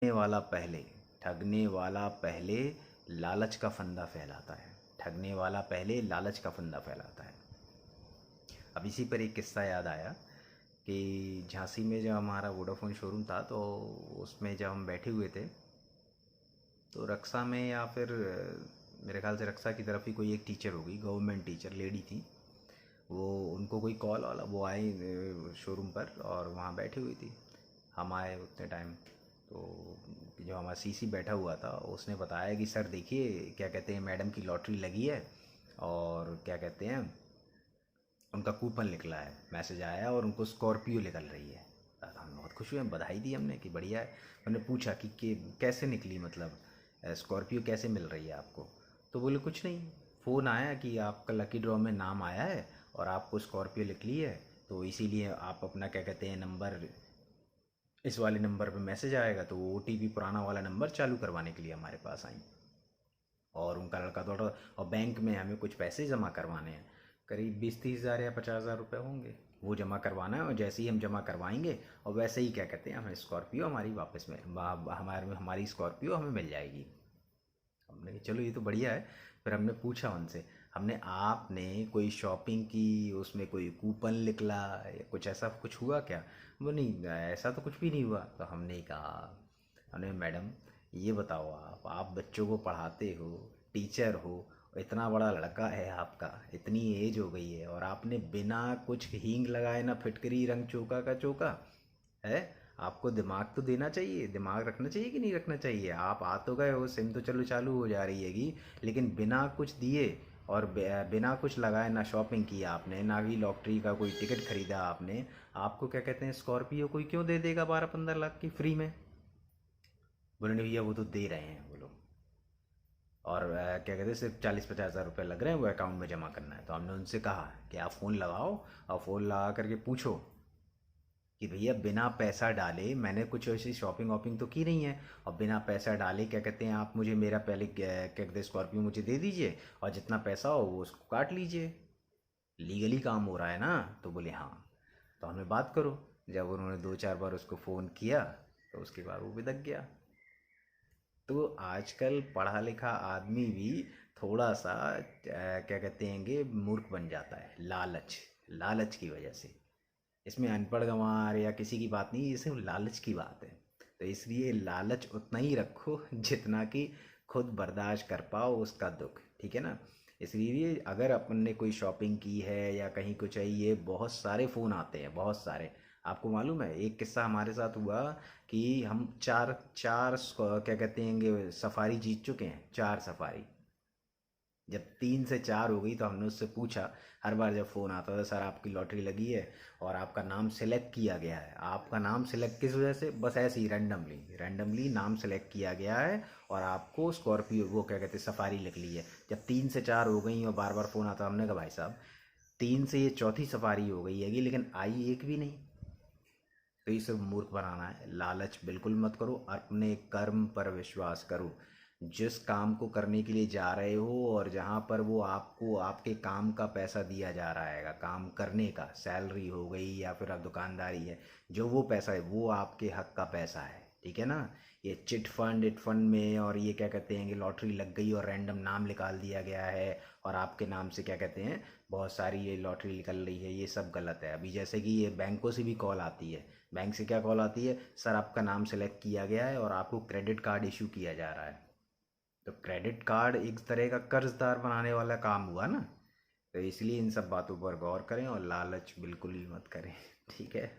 ठगने वाला पहले लालच का फंदा फैलाता है। ठगने वाला पहले लालच का फंदा फैलाता है। अब इसी पर एक किस्सा याद आया कि झांसी में जब हमारा वोडाफोन शोरूम था तो उसमें जब हम बैठे हुए थे तो रक्षा में या फिर मेरे ख्याल से रक्षा की तरफ ही कोई एक टीचर होगी, गवर्नमेंट टीचर लेडी थी। वो उनको कोई कॉल वाला वो आई शोरूम पर और वहाँ बैठी हुई थी। हम आए उतने टाइम तो जो हमारा सीसी बैठा हुआ था उसने बताया कि सर देखिए क्या कहते हैं मैडम की लॉटरी लगी है और क्या कहते हैं उनका कूपन निकला है, मैसेज आया और उनको स्कॉर्पियो निकल रही है। हम बहुत खुश हुए, बधाई दी हमने कि बढ़िया है। हमने पूछा कि कैसे निकली, मतलब स्कॉर्पियो कैसे मिल रही है आपको? तो बोले कुछ नहीं, फ़ोन आया कि आपका लकी ड्रॉ में नाम आया है और आपको स्कॉर्पियो निकली है, तो इसीलिए आप अपना क्या कहते हैं नंबर, इस वाले नंबर पे मैसेज आएगा। तो वो ओटीपी पुराना वाला नंबर चालू करवाने के लिए हमारे पास आई और उनका लड़का दौड़ा और बैंक में हमें कुछ पैसे जमा करवाने हैं, करीब 20-30 हज़ार या 50 हज़ार रुपये होंगे। वो जमा करवाना है और जैसे ही हम जमा करवाएंगे और वैसे ही क्या कहते हैं हमें स्कॉर्पियो हमारी वापस में हमारी स्कॉर्पियो हमें मिल जाएगी। हमने कहा चलो ये तो बढ़िया है। फिर हमने पूछा उनसे, हमने आपने कोई शॉपिंग की उसमें कोई कूपन निकला या कुछ ऐसा कुछ हुआ क्या? वो नहीं, ऐसा तो कुछ भी नहीं हुआ। तो हमने कहा, हमने मैडम ये बताओ, आप बच्चों को पढ़ाते हो, टीचर हो, इतना बड़ा लड़का है आपका, इतनी एज हो गई है और आपने बिना कुछ हींग लगाए ना फिटकरी रंग चौका का चौका है। आपको दिमाग तो देना चाहिए, दिमाग रखना चाहिए कि नहीं रखना चाहिए? आप आ तो गए हो, सिम तो चलो चालू हो जा रही हैगी, लेकिन बिना कुछ दिए और बिना कुछ लगाए ना शॉपिंग की आपने, ना भी लॉटरी का कोई टिकट खरीदा आपने, आपको क्या कहते हैं स्कॉर्पियो कोई क्यों दे देगा 12-15 लाख की फ्री में? बोले नहीं भैया वो तो दे रहे हैं वो लोग, और क्या कहते हैं सिर्फ 40-50 हज़ार रुपये लग रहे हैं, वो अकाउंट में जमा करना है। तो हमने उनसे कहा कि आप फ़ोन लगाओ और फ़ोन लगा करके पूछो कि भैया बिना पैसा डाले, मैंने कुछ ऐसी शॉपिंग वॉपिंग तो की नहीं है, और बिना पैसा डाले क्या कहते हैं आप मुझे मेरा पहले क्या कहते हैं स्कॉर्पियो मुझे दे दीजिए और जितना पैसा हो वो उसको काट लीजिए, लीगली काम हो रहा है ना। तो बोले हाँ। तो हमें बात करो। जब उन्होंने 2-4 बार उसको फ़ोन किया तो उसके बाद वो बिदक गया। तो आजकल पढ़ा लिखा आदमी भी थोड़ा सा क्या कहते हैं कि मूर्ख बन जाता है, लालच, लालच की वजह से। इसमें अनपढ़ गंवार या किसी की बात नहीं, ये सिर्फ लालच की बात है। तो इसलिए लालच उतना ही रखो जितना कि खुद बर्दाश्त कर पाओ उसका दुख, ठीक है ना। इसलिए अगर अपन ने कोई शॉपिंग की है या कहीं कुछ है, ये बहुत सारे फ़ोन आते हैं, बहुत सारे। आपको मालूम है एक किस्सा हमारे साथ हुआ कि हम चार चार क्या कहते हैं सफारी जीत चुके हैं, 4 सफारी। जब 3 से 4 हो गई तो हमने उससे पूछा, हर बार जब फ़ोन आता था सर आपकी लॉटरी लगी है और आपका नाम सेलेक्ट किया गया है। आपका नाम सेलेक्ट किस वजह से? बस ऐसे ही रैंडमली रैंडमली नाम सेलेक्ट किया गया है और आपको स्कॉर्पियो वो क्या कहते हैं सफारी निकली है। जब 3 से 4 हो गई और बार बार फ़ोन आता, हमने कहा भाई साहब 3 से ये चौथी सफारी हो गई हैगी लेकिन आई एक भी नहीं। तो ये सब मूर्ख बनाना है। लालच बिल्कुल मत करो, अपने कर्म पर विश्वास करो। जिस काम को करने के लिए जा रहे हो और जहाँ पर वो आपको आपके काम का पैसा दिया जा रहा है, काम करने का सैलरी हो गई या फिर आप दुकानदारी है, जो वो पैसा है वो आपके हक का पैसा है, ठीक है ना। ये चिट फंड इट फंड में और ये क्या कहते हैं कि लॉटरी लग गई और रैंडम नाम निकाल दिया गया है और आपके नाम से क्या कहते हैं बहुत सारी ये लॉटरी निकल रही है, ये सब गलत है। अभी जैसे कि ये बैंकों से भी कॉल आती है, बैंक से क्या कॉल आती है, सर आपका नाम सेलेक्ट किया गया है और आपको क्रेडिट कार्ड इशू किया जा रहा है। तो क्रेडिट कार्ड एक तरह का कर्जदार बनाने वाला काम हुआ ना। तो इसलिए इन सब बातों पर गौर करें और लालच बिल्कुल ही मत करें ठीक है।